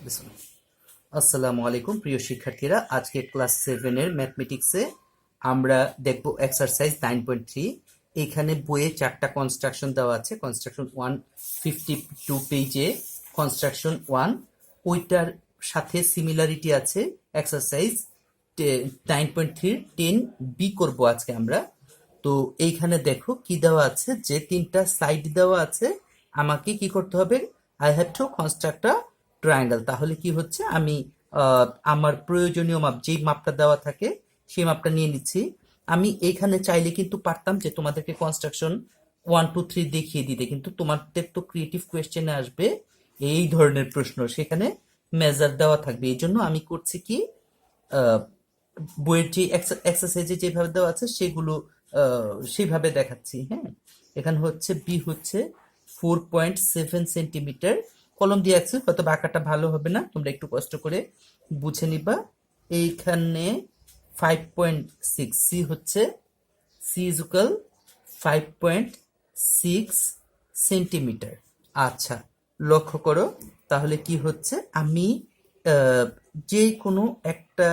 বিসমিল্লাহ। আসসালামু আলাইকুম প্রিয় শিক্ষার্থীরা, আজকে ক্লাস 7 এর ম্যাথমেটিক্সে আমরা দেখব এক্সারসাইজ 9.3। এখানে বইয়ে 4টা কনস্ট্রাকশন দেওয়া আছে। কনস্ট্রাকশন 152 পেজে কনস্ট্রাকশন 1, ওইটার সাথে সিমিলারিটি আছে এক্সারসাইজ 9.3 10B করব আজকে আমরা। তো এইখানে দেখো কি দেওয়া আছে, যে 3টা সাইড দেওয়া আছে, আমাকে কি করতে হবে, I have two construct a triangle. তাহলে কি হচ্ছে, আমি আমার প্রয়োজনীয় মাপ, যেই মাপটা দেওয়া থাকে সেই মাপটা নিয়ে নিচ্ছি। আমি এইখানে চাইলে কিন্তু পারতাম যে তোমাদেরকে কনস্ট্রাকশন 1 2 3 দেখিয়ে দিতে, কিন্তু তোমাদের তো ক্রিয়েটিভ কোয়েশ্চেনে আসবে এই ধরনের প্রশ্ন, সেখানে মেজার দেওয়া থাকবে। এই জন্য আমি করছি কি, আহ, বইয়ের যে এক্সারসাইজে যেভাবে দেওয়া আছে সেগুলো সেইভাবে দেখাচ্ছি। হ্যাঁ, এখানে হচ্ছে বি হচ্ছে 4.7 সেন্টিমিটার, কলম দিয়ে আছে, হয়তো আঁকাটা ভালো হবে না, তোমরা একটু কষ্ট করে বুঝে নিবা। এইখানে 5.6, সি হচ্ছে, সি ইজুকাল 5.6 সেন্টিমিটার। আচ্ছা, লক্ষ্য করো তাহলে কি হচ্ছে, আমি যে কোনো একটা,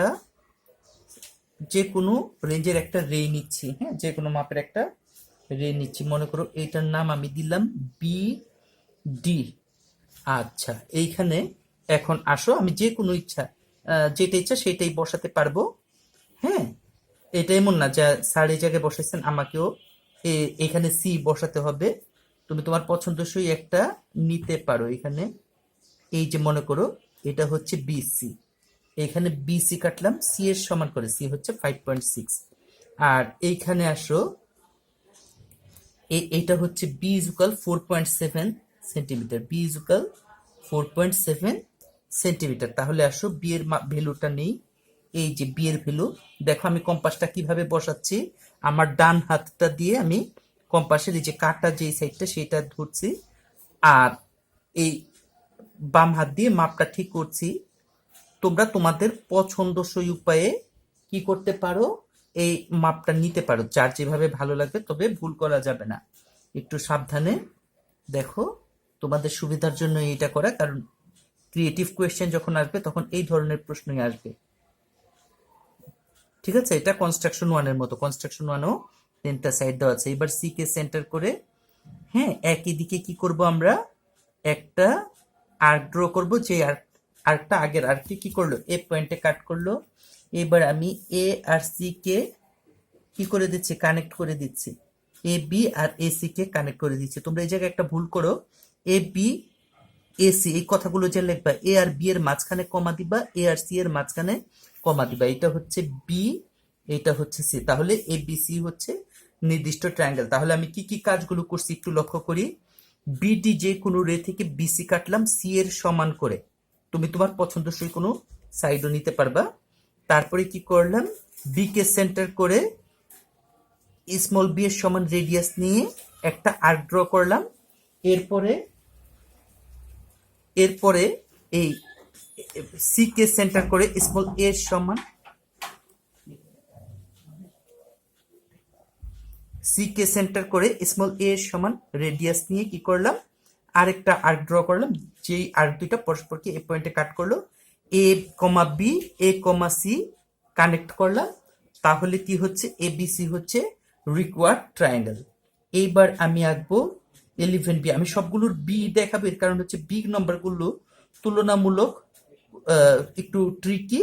যে কোনো রেঞ্জের একটা রে নিচ্ছি। হ্যাঁ, যে কোনো মাপের একটা রে নিচ্ছি। মনে করো এইটার নাম আমি দিলাম বি ডি। আচ্ছা, এইখানে এখন আসো, আমি যে কোনো ইচ্ছা, যেটা ইচ্ছা সেটাই বসাতে পারবো। হ্যাঁ, এটা এমন না যে স্যার এই জায়গায় বসাইছেন আমাকেও এখানে সি বসাতে হবে। তুমি তোমার পছন্দসই একটা নিতে পারো। এখানে এই যে মনে করো এটা হচ্ছে বিসি, এখানে বিসি কাটলাম, সি এর সমান করে, সি হচ্ছে 5.6। আর এইখানে আসো, এইটা হচ্ছে B is equal 4.7 centimetre, B is equal 4.7 centimetre. তাহলে আসো বি এর ভ্যালুটা নেই, এই যে বি এর ভ্যালু। দেখো আমি কম্পাসটা কিভাবে বসাচ্ছি, আমার ডান হাতটা দিয়ে আমি কম্পাসের এই যে কাটা যে সাইডটা সেটা ধরছি, আর এই বাম হাত দিয়ে মাপটা ঠিক করছি। তোমরা তোমাদের পছন্দসই উপায়ে কি করতে পারো, এই মাপটা নিতে পারো, যার যেভাবে ভালো লাগবে, তবে ভুল করা যাবে না, একটু সাবধানে দেখো। তোমাদের সুবিধার জন্য এটা করা, কারণ ক্রিয়েটিভ কোয়েশ্চেন যখন আসবে তখন এই ধরনের প্রশ্নই আসবে। ঠিক আছে, এটা কনস্ট্রাকশন 1 এর মতো। কনস্ট্রাকশন 1ও 3টা সাইড দেওয়া আছে। এবার সি কে সেন্টার করে, হ্যাঁ, একই দিকে কি করব, আমরা একটা আর্ক ড্র করব, যে আর্কটা আগের আর্কটি কি করলো, এ পয়েন্টে কাট করলো। এবার আমি এ আর সি কে কি করে দিচ্ছি, কানেক্ট করে দিচ্ছি, এ বি আর এ সি কে কানেক্ট করে দিচ্ছি। তোমরা এই জায়গায় একটা ভুল করো, এ বি এ সি এই কথাগুলো যে লিখবা, এ আর বি এর মাঝখানে কমা দিবা, এ আর সি এর মাঝখানে কমা দিবা। এটা হচ্ছে বি, এটা হচ্ছে সি, তাহলে এ বি সি হচ্ছে নির্দিষ্ট ট্রায়াঙ্গেল। তাহলে আমি কি কি কাজগুলো করছি একটু লক্ষ্য করি। বিডি যে কোনো রে থেকে বিসি কাটলাম সি এর সমান করে, তুমি তোমার পছন্দসই কোনো সাইডও নিতে পারবা। তারপরে কি করলাম, বি কে সেন্টার করে স্মল বি এর সমান রেডিয়াস নিয়ে একটা আর্ক ড্র করলাম। এরপরে এরপরে এই সি কে সেন্টার করে স্মল এ এর সমান, সি কে সেন্টার করে স্মল এ এর সমান রেডিয়াস নিয়ে কি করলাম, আরেকটা আর্ক ড্র করলাম, যেই আর্ক দুইটা পরস্পরকে এই পয়েন্টে কাট করলো, এ কমা বি, এ কমা সি কানেক্ট করলাম। তাহলে কি হচ্ছে, এ বি সি হচ্ছে রিকোয়ার্ড ট্রায়াঙ্গেল। এইবার আমি আঁকবো 11B। আমি সবগুলোর বি দেখাবো, এর কারণ হচ্ছে বি নম্বরগুলো তুলনামূলক একটু ট্রিকি,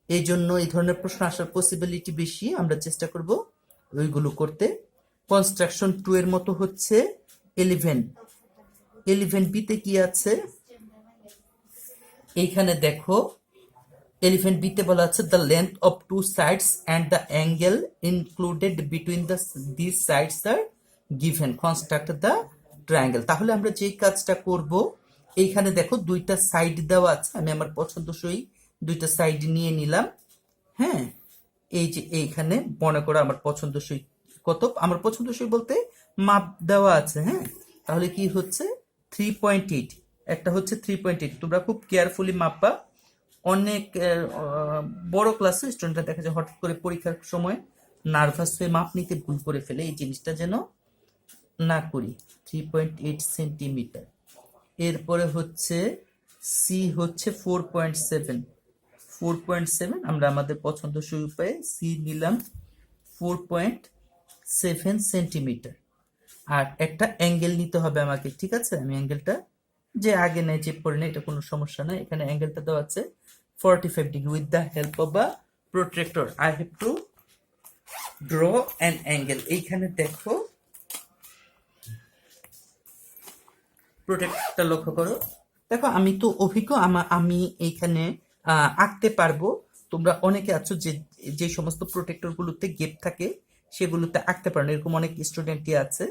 এই জন্য এই ধরনের প্রশ্ন আসার পসিবিলিটি বেশি। আমরা চেষ্টা করব ওইগুলো করতে। কনস্ট্রাকশন 2 এর মতো হচ্ছে 11B তে কি আছে, এইখানে দেখো 11B তে বলা আছে, the length of two sides and the angle included between this sides are given, construct the triangle. তাহলে আমরা যেই কাজটা করব, এইখানে দেখো দুইটা সাইড দেওয়া আছে, আমি আমার পছন্দসই দুইটা সাইড নিয়ে নিলাম। হ্যাঁ, এই যে এইখানে মনে করো আমার পছন্দসই, কত আমার পছন্দসই বলতে মাপ দেওয়া আছে। হ্যাঁ, তাহলে কি হচ্ছে 3.8, একটা হচ্ছে 3.8। তোমরা খুব কেয়ারফুলি মাপবা। অনেক বড় ক্লাসে স্টুডেন্টরা দেখা যায় হঠাৎ করে পরীক্ষার সময় নার্ভাস হয়ে মাপ নিতে ভুল করে ফেলে, এই জিনিসটা যেন না করি। 3.8 সেন্টিমিটার। এরপরে হচ্ছে সি হচ্ছে 4.7, 4.7 আমরা আমাদের পছন্দসই উপায়ে সি নিলাম 4.7 সেন্টিমিটার। আর একটা অ্যাঙ্গেল নিতে হবে আমাকে, ঠিক আছে? আমি অ্যাঙ্গেলটা যে আগে নেই চেক করে নেই, এটা কোনো সমস্যা নাই। এখানে অ্যাঙ্গেলটা দেওয়া আছে 45 degree. With the help of a protractor I have to draw an angle. এইখানে দেখো প্রোট্রেক্টরটা লক্ষ্য করো। দেখো আমি তো অভিজ্ঞ, আমি এইখানে আঁকতে পারবো। তোমরা অনেকে আছো যে যে সমস্ত প্রোটেক্টর গুলোতে গেপ থাকে সেগুলোতে আঁকতে পারো না, এরকম অনেক স্টুডেন্টই আছে।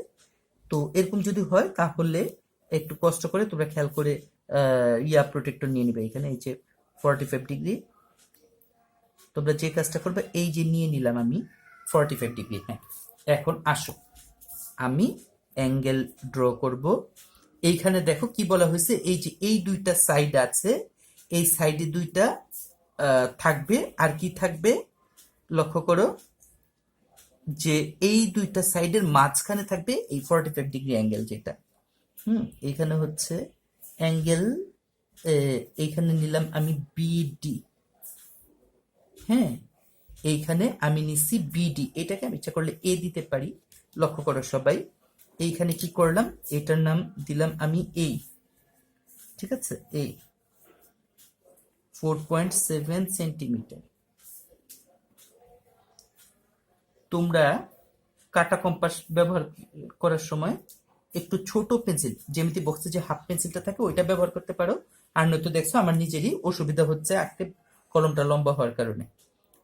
তো এরকম যদি হয় তাহলে একটু কষ্ট করে তোমরা খেয়াল করে ইয়া প্রোটেক্টর নিয়ে নিবে। এখানে এই যে 45 ডিগ্রি, তোমরা যে কাজটা করবে এই যে নিয়ে নিলাম আমি 45 ডিগ্রি। হ্যাঁ, এখন আসো আমি অ্যাঙ্গেল ড্র করব। এইখানে দেখো কি বলা হয়েছে, এই যে এই দুইটা সাইড আছে, এই সাইডে দুইটা থাকবে। আর কি থাকবে লক্ষ্য করো, যে এই দুইটা সাইডের মাঝখানে থাকবে এই 45 ডিগ্রি অ্যাঙ্গেল যেটা। এইখানে হচ্ছে অ্যাঙ্গেল, এইখানে নিলাম আমি বিডি। হ্যাঁ, এইখানে আমি নিচ্ছি বিডি, এটাকে আমি ইচ্ছা করলে এ দিতে পারি। লক্ষ্য করো সবাই, এইখানে কি করলাম, এটার নাম দিলাম আমি এই, ঠিক আছে? এই 4.7 সেন্টিমিটার। তোমরা কাটা কম্পাস ব্যবহার করার সময় একটু ছোট পেন্সিল, জ্যামিতি বক্সে যে হাফ পেন্সিলটা থাকে ওইটা ব্যবহার করতে পারো। আর নয়তো দেখছো আমার নিজেরই অসুবিধা হচ্ছে আঁকতে, কলমটা লম্বা হওয়ার কারণে।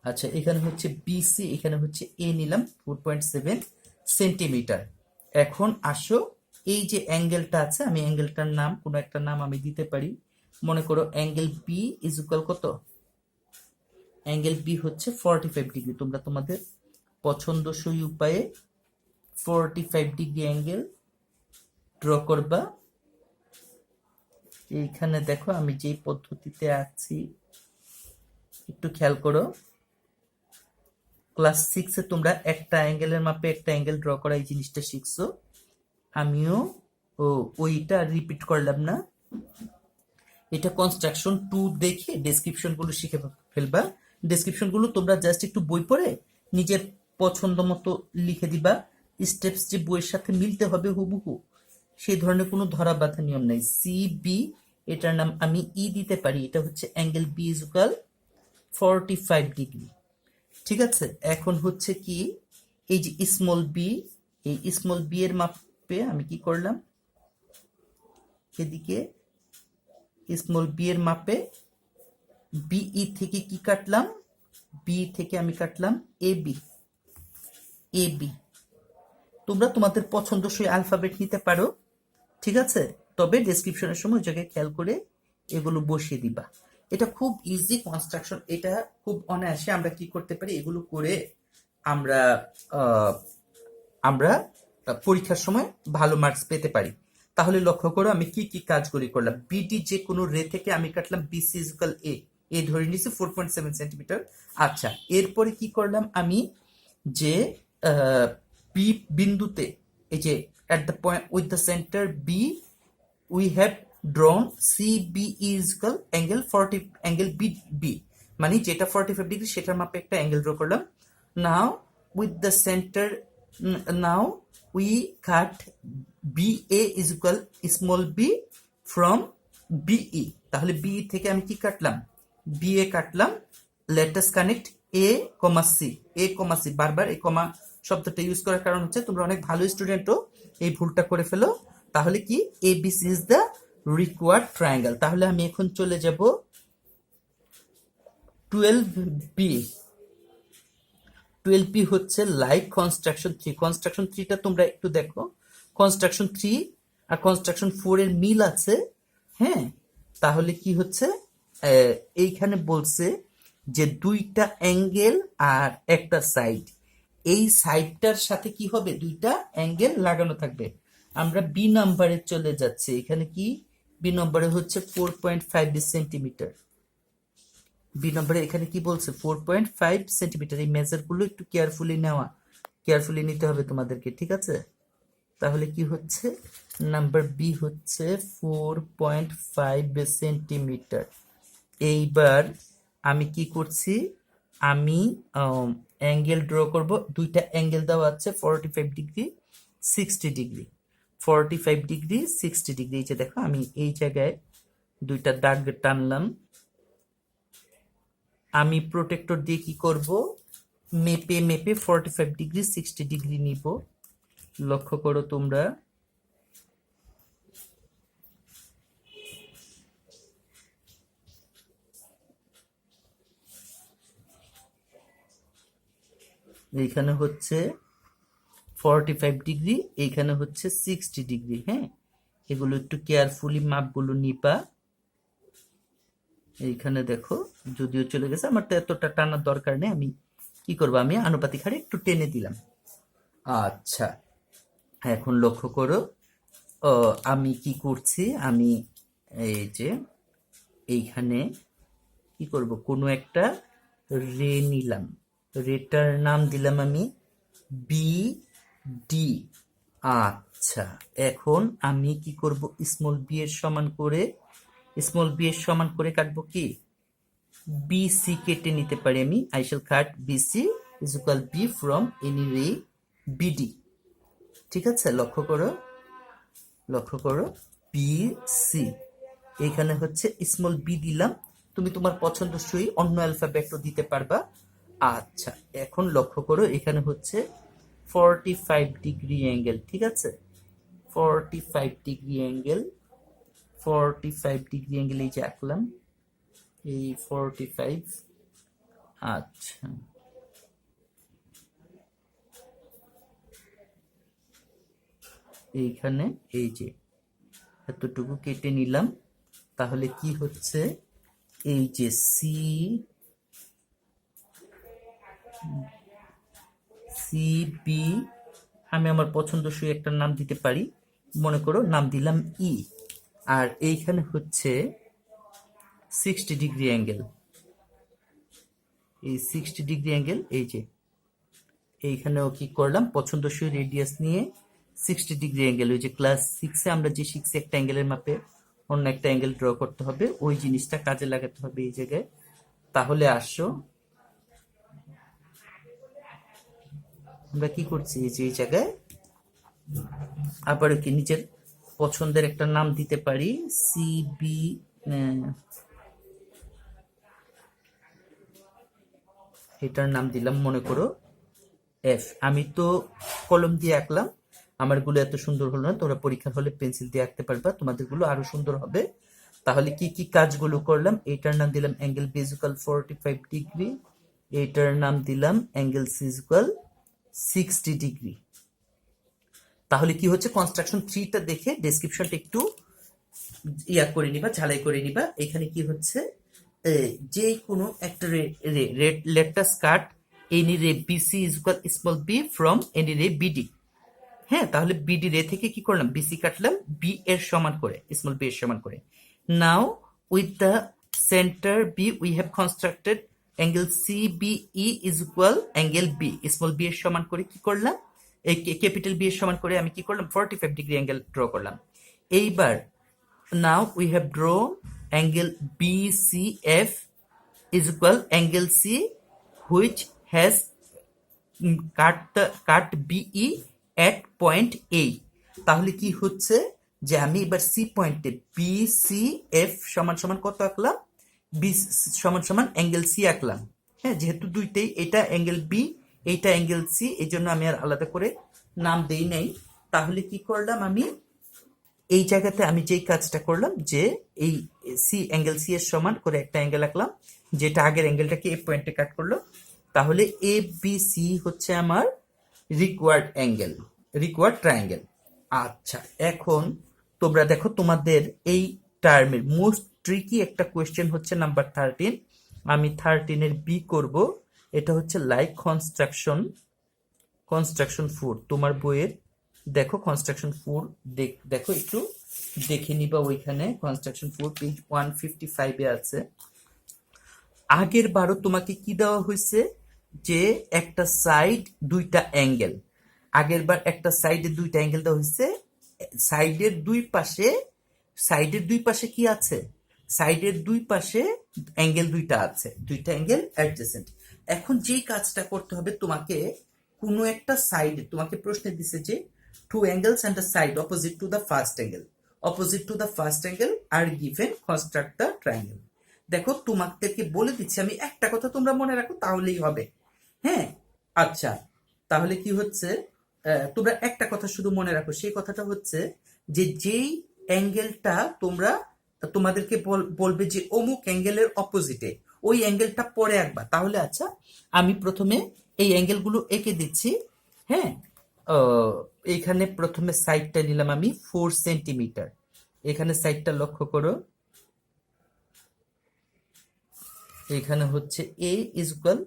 আচ্ছা, এখানে হচ্ছে বিসি, এখানে হচ্ছে এ নিলাম 4.7 সেন্টিমিটার। এখন আসো এই যে অ্যাঙ্গেলটা আছে, আমি অ্যাঙ্গেলটার নাম কোনো একটা নাম আমি দিতে পারি। মনে করো অ্যাঙ্গেল বি ইজ ইকুয়াল কত? অ্যাঙ্গেল বি হচ্ছে 45 ডিগ্রি। তোমরা তোমাদের পছন্দসই উপায়ে 45 ডিগ্রি অ্যাঙ্গেল ড্র করবা। এইখানে দেখো আমি যেই পদ্ধতিতে আছি একটু খেয়াল করো। ক্লাস 6-এ তোমরা একটা অ্যাঙ্গেলের মাপে একটা অ্যাঙ্গেল ড্র করা এই জিনিসটা শিখছো, আমিও ওইটা রিপিট করলাম না। এটা কনস্ট্রাকশন 2 দেখে ডেসক্রিপশন গুলো শিখে ফেলবা। ডেসক্রিপশন গুলো তোমরা জাস্ট একটু বই পড়ে নিজের পছন্দ মতো লিখে দিবা। স্টেপস যে বইয়ের সাথে মিলতে হবে হুবহু সেই ধরনের কোনো ধরা বাঁধা নিয়ম নাই। সি বি, এটার নাম আমি ই দিতে পারি। এটা হচ্ছে angle B is equal 45 degree, ঠিক আছে? এখন হচ্ছে কি, এই যে স্মল বি, এই স্মল বি এর মাপে আমি কি করলাম, এদিকে স্মল বি এর মাপে বিই থেকে কি কাটলাম, বি থেকে আমি কাটলাম এ বি। এ বি তোমরা তোমাদের পছন্দসই অ্যালফাবেট নিতে পারো, ঠিক আছে? তবে ডেসক্রিপশনের সময় ওই জায়গায় খেয়াল করে এগুলো বসিয়ে দিবা। এটা খুব ইজি কনস্ট্রাকশন, এটা খুব অনায়াসে আমরা কি করতে পারি, এগুলো করে আমরা আমরা পরীক্ষার সময় ভালো মার্কস পেতে পারি। তাহলে লক্ষ্য করো আমি কি কি কাজগুলি করলাম। বিডি যে কোনো রে থেকে আমি কাটলাম বিসি ইকুয়াল এ, এ ধরে নিয়েছি 4.7 সেন্টিমিটার। আচ্ছা, এরপরে কি করলাম আমি, যে বি বিন্দুতে এই যে at the point with the center B we have drawn CB is equal angle 40 angle B, মানে যেটা 45 ডিগ্রি সেটার মাপে একটা অ্যাঙ্গেল ড্র করলাম। now with the center now we cut BA is equal small b from BE। তাহলে BE থেকে আমি কি কাটলাম, BA কাটলাম। let us connect A, C, A, C, বারবার এই কমা শব্দটা ইউজ করার কারণ হচ্ছে তোমরা অনেক ভালো স্টুডেন্টও এই ভুলটা করে ফেলো। তাহলে কি ABC is the required triangle. তাহলে আমি এখন চলে যাব 12B। 12B হচ্ছে লাইক কনস্ট্রাকশন 3। কনস্ট্রাকশন 3টা তোমরা একটু দেখো, কনস্ট্রাকশন 3 আর কনস্ট্রাকশন 4 এর মিল আছে। হ্যাঁ, তাহলে কি হচ্ছে, এইখানে বলছে যে দুইটা অ্যাঙ্গেল আর একটা সাইড, এই সাইডটার সাথে কি হবে, দুইটা অ্যাঙ্গেল লাগানো থাকবে। আমরা বি নাম্বারে চলে যাচ্ছি। এখানে কি বি নম্বরে হচ্ছে 4.5 সেন্টিমিটার। বি নম্বরে এখানে কি বলছে 4.5 সেন্টিমিটার। এই মেজার গুলো একটু কেয়ারফুলি নিতে হবে তোমাদেরকে, ঠিক আছে? তাহলে কি হচ্ছে নাম্বার বি হচ্ছে 4.5 সেন্টিমিটার। এইবার আমি কি করছি, আমি অ্যাঙ্গেল ড্র করব। দুইটা অ্যাঙ্গেল দেওয়া আছে 45 ডিগ্রি 60 ডিগ্রি, 45 ডিগ্রি 60 ডিগ্রি। এই যে দেখো আমি এই জায়গায় দুইটা দাগ টানলাম। আমি প্রোটেক্টর দিয়ে কি করব, মেপে মেপে 45 ডিগ্রি 60 ডিগ্রি নিব। লক্ষ্য করো তোমরা, এইখানে হচ্ছে 45 ডিগ্রি, এইখানে হচ্ছে 60 ডিগ্রি। হ্যাঁ, এগুলো একটু কেয়ারফুলি মাপগুলো নিবা। এইখানে দেখো যদিও চলে গেছে, আমার তো এতটা টানার দরকার নেই। আমি কি করবো, আমি আনুপাতিক হারে একটু টেনে দিলাম। আচ্ছা, এখন লক্ষ্য করো, আমি কি করছি, আমি এই যে এইখানে কি করব, কোনো একটা রে নিলাম, রেটার নাম দিলাম আমি বি ডি। আচ্ছা, এখন আমি কি করব, স্মল বি এর সমান করে, স্মল বি এর সমান করে কাটবো কি, বিসি কেটে নিতে পারি আমি। I shall cut BC is equal b from any ray BD. ঠিক আছে, লক্ষ্য করো, লক্ষ্য করো, বি সি, এখানে হচ্ছে স্মল বি দিলাম। তুমি তোমার পছন্দসই অন্য অ্যালফাবেটও দিতে পারবা। আচ্ছা, এখন লক্ষ্য করো, এখানে হচ্ছে 45 ডিগ্রি অ্যাঙ্গেল। ঠিক আছে, 45 ডিগ্রি অ্যাঙ্গেল, 45 ডিগ্রি অ্যাঙ্গেল এই যে আঁকলাম, এই 45। আচ্ছা, এইখানে এই যে এতটুকু কেটে নিলাম। তাহলে কি হচ্ছে, এই যে সি সি বি, আমি আমার পছন্দসই একটা নাম দিতে পারি। মনে করো নাম দিলাম ই। আর এইখানে হচ্ছে 60 ডিগ্রি অ্যাঙ্গেল, এই 60 ডিগ্রি অ্যাঙ্গেল, এই যে এইখানেও কি করলাম, পছন্দসই রেডিয়াস নিয়ে 60 ডিগ্রি অ্যাঙ্গেল। ওই যে ক্লাস 6-এ আমরা যে শিখছি একটা অ্যাঙ্গেলের মাপে অন্য একটা অ্যাঙ্গেল ড্র করতে হবে, ওই জিনিসটা কাজে লাগাতে হবে এই জায়গায়। তাহলে আসো, আমরা কি করছি, এই যে এই জায়গায় আবার কি নিজের পছন্দের একটা নাম দিতে পারি, সিবি, এটার নাম দিলাম মনে করো এফ। আমি তো কলম দিয়ে আঁকলাম, আমার গুলো এত সুন্দর হলো না, তোমরা পরীক্ষার হলে পেন্সিল দিয়ে আঁকতে পারবা, তোমাদের গুলো আরো সুন্দর হবে। তাহলে কি কি কাজগুলো করলাম, এইটার নাম দিলাম অ্যাঙ্গেল বি ইকুয়াল 45 ডিগ্রি, এইটার নাম দিলাম অ্যাঙ্গেল সি ইকুয়াল 60 ডিগ্রি। তাহলে কি হচ্ছে, কনস্ট্রাকশন 3টা দেখে ডেসক্রিপশনটা একটু ইয়া করে নিবা, ঝালাই করে নিবা। এখানে কি হচ্ছে, যে কোনো একটা let us cut any ray BC is equal small b from any ray BD. হ্যাঁ, তাহলে বিডি রে থেকে কি করলাম, বিসি কাটলাম বি এর সমান করে, স্মল বি এর সমান করে। Now with the centre B we have constructed angle C B E is equal angle B, small B এর সমান করে কি করলাম, এই ক্যাপিটাল বি এর সমান করে আমি কি করলাম, 45 ডিগ্রি অ্যাঙ্গেল ড্র করলাম। এইবার now we have drawn angle BCF is equal angle C which has cut BE at point A। তাহলে কি হচ্ছে, যে আমি এবার সি পয়েন্টে BCF সমান সমান কত আঁকলাম, বি সমান সমান অ্যাঙ্গেল সি আঁকলাম। হ্যাঁ, যেহেতু দুইটাই, এটা অ্যাঙ্গেল বি, এইটা অ্যাঙ্গেল সি, এই জন্য আমি আর আলাদা করে নাম দেই নাই। তাহলে কি করলাম, আমি এই জায়গাতে আমি যেই কাজটা করলাম, যে এই সি অ্যাঙ্গেল সি এর সমান করে একটা অ্যাঙ্গেল আঁকলাম, যেটা আগের অ্যাঙ্গেলটাকে এ পয়েন্টে কাট করলো। তাহলে এ বি সি হচ্ছে আমার রিকোয়ার্ড অ্যাঙ্গেল, রিকোয়ার্ড ট্রায়াঙ্গেল। আচ্ছা, এখন তোমরা দেখো, তোমাদের এই টার্মের মোস্ট ট্রিকি একটা কোয়েশ্চেন হচ্ছে নাম্বার 13। আমি 13-এর বি করব। এটা হচ্ছে লাইক কনস্ট্রাকশন, কনস্ট্রাকশন 4 তোমার বইয়ের। দেখো কনস্ট্রাকশন 4 দেখো একটু দেখে নিবা, ওইখানে কনস্ট্রাকশন 4 পেজ 155-এ আছে। আগের বারও তোমাকে কি দেওয়া হয়েছে, যে একটা সাইড দুইটা অ্যাঙ্গেল, আগের বার একটা সাইডে দুইটা অ্যাঙ্গেল দেওয়া হয়েছে সাইডের দুই পাশে, সাইডের দুই পাশে কি আছে, সাইডের দুই পাশে অ্যাঙ্গেল দুইটা আছে, দুইটা অ্যাঙ্গেল অ্যাডজেসেন্ট। এখন যেই কাজটা করতে হবে তোমাকে, কোনো একটা সাইড তোমাকে প্রশ্নে দিছে যে two angles and a side opposite to the first angle, opposite to the first angle are given, construct the triangle. দেখো তোমাদেরকে বলে দিচ্ছি আমি, একটা কথা তোমরা মনে রাখো তাহলেই হবে। হ্যাঁ, আচ্ছা, তাহলে কি হচ্ছে, তোমরা একটা কথা শুধু মনে রাখো, সেই কথাটা হচ্ছে যে যেই অ্যাঙ্গেলটা তোমরা, তোমাদেরকে বলবে যে অমুক অ্যাঙ্গেলের অপোজিটে, ওই অ্যাঙ্গেলটা পরে আঁকবা। তাহলে আচ্ছা, আমি প্রথমে এই অ্যাঙ্গেলগুলো এঁকে দিচ্ছি। হ্যাঁ, এইখানে প্রথমে সাইডটা নিলাম আমি 4 সেন্টিমিটার। এখানে সাইডটা লক্ষ্য করো, এখানে হচ্ছে এ ইজ ইকুয়াল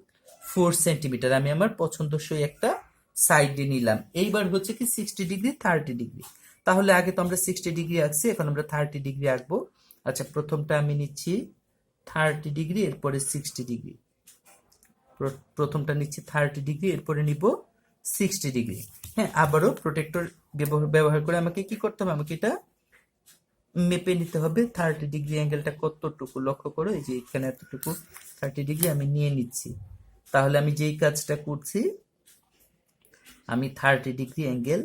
4 সেন্টিমিটার। আমি আমার পছন্দসই একটা সাইডে নিলাম। এইবার হচ্ছে কি 60 ডিগ্রি 30 ডিগ্রি। তাহলে আগে তো আমরা 60 ডিগ্রি আঁকছি, এখন আমরা 30 ডিগ্রি আঁকবো। আচ্ছা, প্রথমটা আমি নিচ্ছি 30 ডিগ্রি, এরপরে 60 ডিগ্রি। প্রথমটা নিচ্ছি 30 ডিগ্রি, এরপরে নিব 60 ডিগ্রি। হ্যাঁ, আবারও প্রোটেক্টর ব্যবহার করে আমাকে কি করতে হবে, আমাকে এটা মেপে নিতে হবে 30 ডিগ্রি অ্যাঙ্গেলটা কতটুকু। লক্ষ্য করো, এই যে এখানে এতটুকু 30 ডিগ্রি আমি নিয়ে নিচ্ছি। তাহলে আমি যেই কাজটা করছি, আমি 30 ডিগ্রি অ্যাঙ্গেল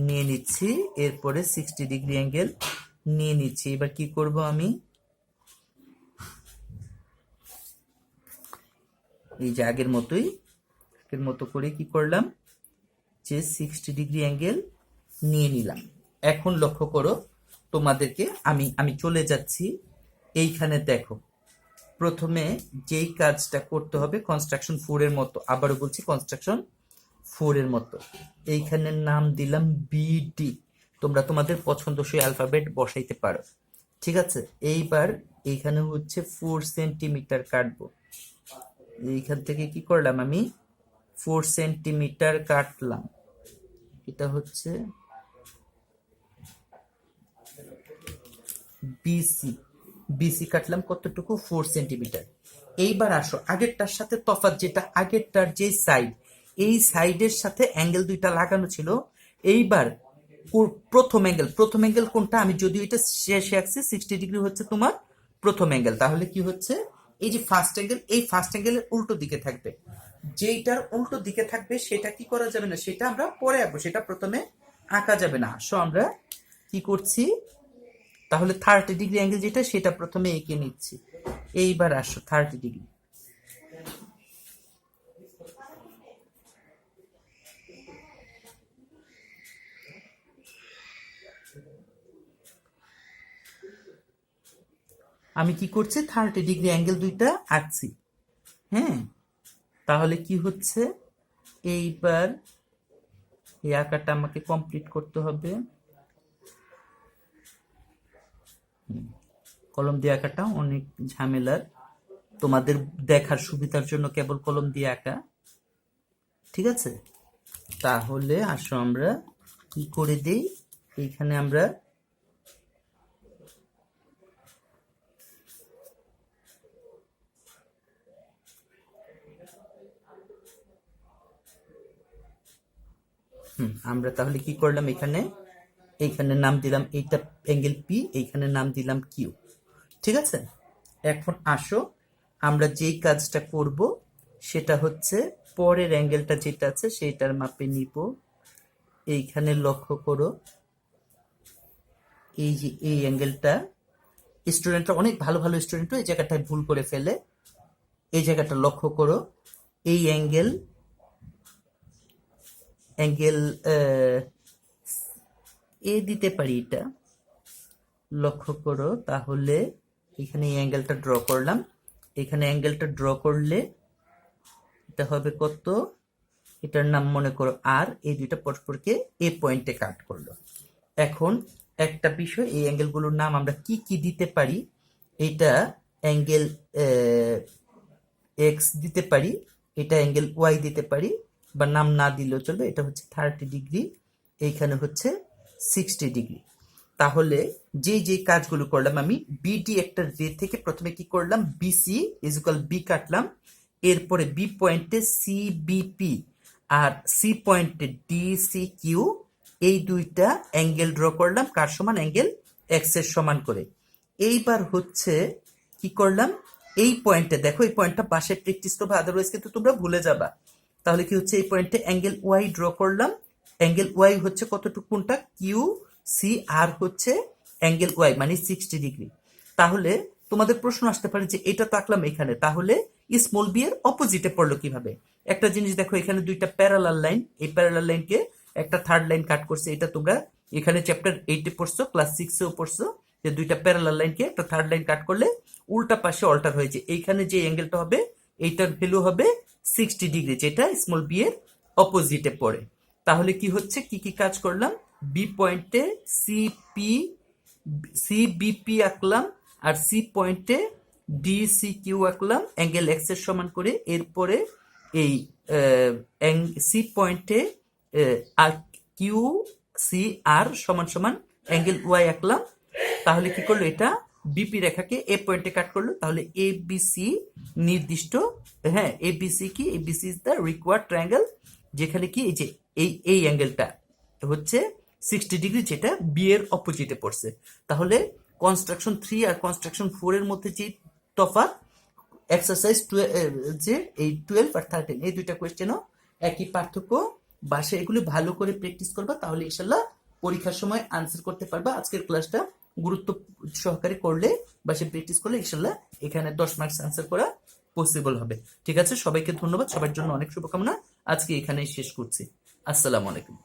নিয়ে নিচ্ছি, এরপরে 60 ডিগ্রি অ্যাঙ্গেল নিয়ে নিচ্ছি। এবার কি করব, আমি এই যে আগের মতো করে কি করলাম, যে 60 ডিগ্রি অ্যাঙ্গেল নিয়ে নিলাম। এখন লক্ষ্য করো, তোমাদেরকে আমি চলে যাচ্ছি এইখানে। দেখো, প্রথমে যেই কাজটা করতে হবে কনস্ট্রাকশন 4 এর মতো, আবারও বলছি কনস্ট্রাকশন 4 এর মতো। এইখানের নাম দিলাম বিডি। তোমরা তোমাদের পছন্দসই অ্যালফাবেট বসাইতে পারো, ঠিক আছে। এইবার এইখানে হচ্ছে 4 সেন্টিমিটার কাটবো। এইখান থেকে কি করলাম, আমি 4 সেন্টিমিটার কাটলাম। এটা হচ্ছে বিসি, বিসি কাটলাম কতটুকু, 4 সেন্টিমিটার। এইবার আসো, আগেরটার সাথে তফাৎ যেটা, আগেরটার যে সাইড, এই সাইডের সাথে অ্যাঙ্গেল দুইটা লাগানো ছিল। এইবার প্রথম অ্যাঙ্গেল কোনটা, আমি যদিও এটা শেষে আঁকছি, 60 ডিগ্রি হচ্ছে তোমার প্রথম অ্যাঙ্গেল। তাহলে কি হচ্ছে, এই যে ফার্স্ট অ্যাঙ্গেল, এই ফার্স্ট অ্যাঙ্গেলের উল্টো দিকে থাকবে। যেইটার উল্টো দিকে থাকবে সেটা কি করা যাবে না, সেটা আমরা পরে আঁকবো, সেটা প্রথমে আঁকা যাবে না। আসো আমরা কি করছি, তাহলে 30 ডিগ্রি অ্যাঙ্গেল যেটা, সেটা প্রথমে এঁকে নিচ্ছি। এইবার আসো 30 ডিগ্রি, আমি কি করছি, 30 ডিগ্রি অ্যাঙ্গেল দুইটা আঁকছি। হ্যাঁ, তাহলে কি হচ্ছে, এইবার এই আঁকাটা আমাকে কমপ্লিট করতে হবে। কলম দিয়ে আঁকাটা অনেক ঝামেলার, তোমাদের দেখার সুবিধার জন্য কেবল কলম দিয়ে আঁকা, ঠিক আছে। তাহলে আসো আমরা কি করে দেই, এইখানে আমরা আমরা তাহলে কি করলাম, এইখানে নাম দিলাম এইটা অ্যাঙ্গেল পি, এইখানে নাম দিলাম কিউ, ঠিক আছে। এখন আসো আমরা যেই কাজটা করব সেটা হচ্ছে, পরের অ্যাঙ্গেলটা যেটা আছে সেইটার মাপে নিব। এইখানে লক্ষ্য করো, এই যে এই অ্যাঙ্গেলটা, স্টুডেন্টরা অনেক ভালো ভালো স্টুডেন্ট এই জায়গাটায় ভুল করে ফেলে। এই জায়গাটা লক্ষ্য করো, এই অ্যাঙ্গেল এ দিতে পারি, এটা লক্ষ্য করো। তাহলে এখানে এই অ্যাঙ্গেলটা ড্র করলাম, এখানে অ্যাঙ্গেলটা ড্র করলে এটা হবে কত, এটার নাম মনে করো আর, এই দুইটা পরস্পরকে এ পয়েন্টে কাট করলো। এখন একটা বিষয়, এই অ্যাঙ্গেলগুলোর নাম আমরা কি কি দিতে পারি, এটা অ্যাঙ্গেল এক্স দিতে পারি, এটা অ্যাঙ্গেল ওয়াই দিতে পারি, বা নাম না দিলেও চলবে। এটা হচ্ছে 30 ডিগ্রি, এইখানে হচ্ছে 60 ডিগ্রি। তাহলে যে কাজগুলো করলাম, আমি বিডি একটা রে থেকে প্রথমে কি করলাম, বিসি ইজ ইকুয়াল বি কাটলাম, এরপরে বি পয়েন্টে সিবিপি, আর সি পয়েন্টে ডিসি কিউ, এই দুইটা অ্যাঙ্গেল ড্র করলাম কার সমান, অ্যাঙ্গেল এক্স এর সমান করে। এইবার হচ্ছে কি করলাম, এই পয়েন্টে দেখো, এই পয়েন্টটা পাশে প্র্যাকটিস করবে, আদারওয়াইজ কিন্তু তোমরা ভুলে যাবা। তাহলে কি হচ্ছে, এই পয়েন্টে অ্যাঙ্গেল ওয়াই ড্র করলাম। অ্যাঙ্গেল ওয়াই হচ্ছে কতটুকু, কোনটা, কিউ সি, আর হচ্ছে অ্যাঙ্গেল ওয়াই মানে 60 ডিগ্রি। তাহলে তোমাদের প্রশ্ন আসতে পারে যে এটা তো আঁকলাম এখানে, তাহলে স্মল বি এর অপোজিটে পড়লো কিভাবে? একটা জিনিস দেখো, এখানে দুইটা প্যারালাল লাইন, এই প্যারালাল লাইনকে একটা থার্ড লাইন কাট করছে। এটা তোমরা এখানে চ্যাপ্টার 8-এ পড়ছো, ক্লাস 6-এও পড়ছো, যে দুইটা প্যারালাল লাইনকে একটা থার্ড লাইন কাট করলে উল্টা পাশে অল্টার হয়েছে। এইখানে যে অ্যাঙ্গেলটা হবে এইটার ভ্যালু হবে 60 ডিগ্রি, যেটা স্মল বি এর অপোজিটে পড়ে। তাহলে কি হচ্ছে, কি কি কাজ করলাম, বি পয়েন্টে সিবিপি আঁকলাম, আর সি পয়েন্টে ডিসিকিউ আঁকলাম অ্যাঙ্গেল এক্স এর সমান করে। এরপরে এই সি পয়েন্টে আর কিউ সি আর সমান সমান অ্যাঙ্গেল ওয়াই আঁকলাম। তাহলে কি করলো, এটা বিপি রেখাকে এ পয়েন্টে কাট করলো। তাহলে এ বি সি নির্দিষ্ট, হ্যাঁ এ বি সি কি, A B C is the required triangle, যেখানে কি এই যে এই অ্যাঙ্গেলটা হচ্ছে 60 ডিগ্রি, যেটা বি এর অপোজিটে পড়ছে। তাহলে কনস্ট্রাকশন 3 আর কনস্ট্রাকশন 4 এর মধ্যে যে তফাৎ, এক্সারসাইজ যে এই 12 আর 13 এই দুইটা কোয়েশ্চেনও একই পার্থক্য। বাসে এগুলো ভালো করে প্র্যাকটিস করবা, তাহলে ইনশাল্লাহ পরীক্ষার সময় আনসার করতে পারবা। আজকের ক্লাসটা গুরুত্ব সহকারে করলে, বাসে প্র্যাকটিস করলে ইনশাল্লাহ এখানে 10 মার্কস আনসার করা পসিবল হবে। ঠিক আছে, সবাইকে ধন্যবাদ, সবার জন্য অনেক শুভকামনা। আজকে এখানেই শেষ করছি। আসসালামু আলাইকুম।